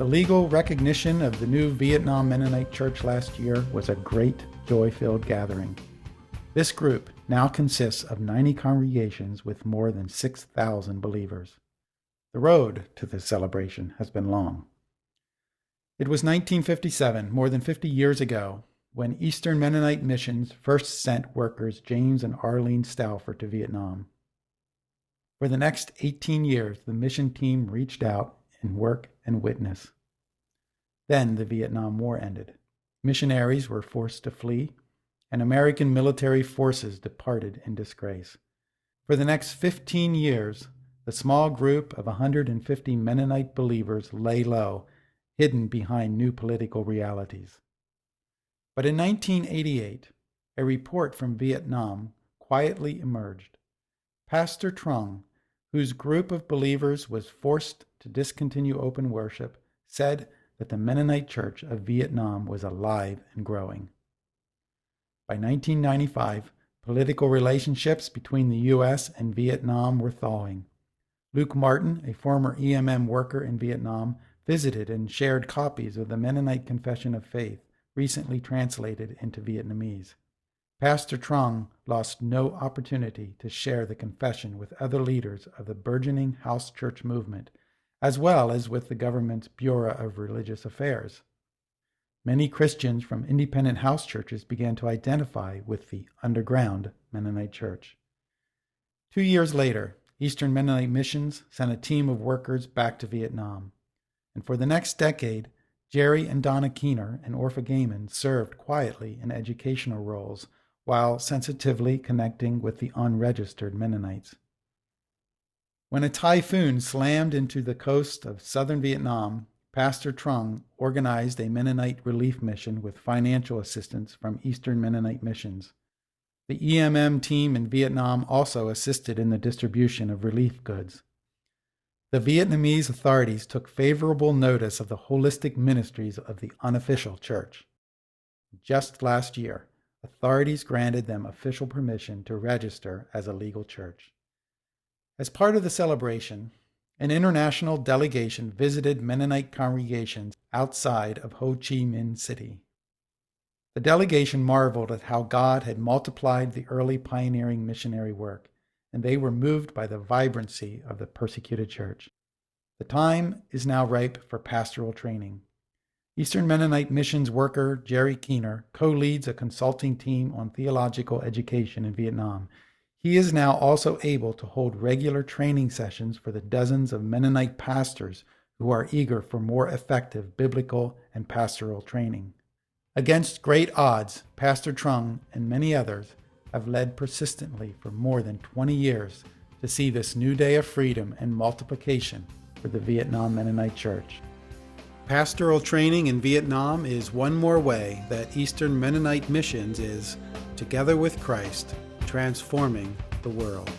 The legal recognition of the new Vietnam Mennonite Church last year was a great, joy-filled gathering. This group now consists of 90 congregations with more than 6,000 believers. The road to this celebration has been long. It was 1957, more than 50 years ago, when Eastern Mennonite Missions first sent workers James and Arlene Stauffer to Vietnam. For the next 18 years, the mission team reached out in work and witness. Then the Vietnam War ended. Missionaries were forced to flee, and American military forces departed in disgrace. For the next 15 years, the small group of 150 Mennonite believers lay low, hidden behind new political realities. But in 1988, a report from Vietnam quietly emerged. Pastor Trung, whose group of believers was forced to discontinue open worship, said that the Mennonite Church of Vietnam was alive and growing. By 1995, political relationships between the U.S. and Vietnam were thawing. Luke Martin, a former EMM worker in Vietnam, visited and shared copies of the Mennonite Confession of Faith, recently translated into Vietnamese. Pastor Trung lost no opportunity to share the confession with other leaders of the burgeoning house church movement, as well as with the government's Bureau of Religious Affairs. Many Christians from independent house churches began to identify with the underground Mennonite Church. 2 years later, Eastern Mennonite Missions sent a team of workers back to Vietnam. And for the next decade, Jerry and Donna Keener and Orpha Gaiman served quietly in educational roles while sensitively connecting with the unregistered Mennonites. When a typhoon slammed into the coast of southern Vietnam, Pastor Trung organized a Mennonite relief mission with financial assistance from Eastern Mennonite Missions. The EMM team in Vietnam also assisted in the distribution of relief goods. The Vietnamese authorities took favorable notice of the holistic ministries of the unofficial church. Just last year, authorities granted them official permission to register as a legal church. As part of the celebration, an international delegation visited Mennonite congregations outside of Ho Chi Minh City. The delegation marveled at how God had multiplied the early pioneering missionary work, and they were moved by the vibrancy of the persecuted church. The time is now ripe for pastoral training. Eastern Mennonite Missions worker Jerry Keener co-leads a consulting team on theological education in Vietnam. He is now also able to hold regular training sessions for the dozens of Mennonite pastors who are eager for more effective biblical and pastoral training. Against great odds, Pastor Trung and many others have led persistently for more than 20 years to see this new day of freedom and multiplication for the Vietnam Mennonite Church. Pastoral training in Vietnam is one more way that Eastern Mennonite Missions is, together with Christ, transforming the world.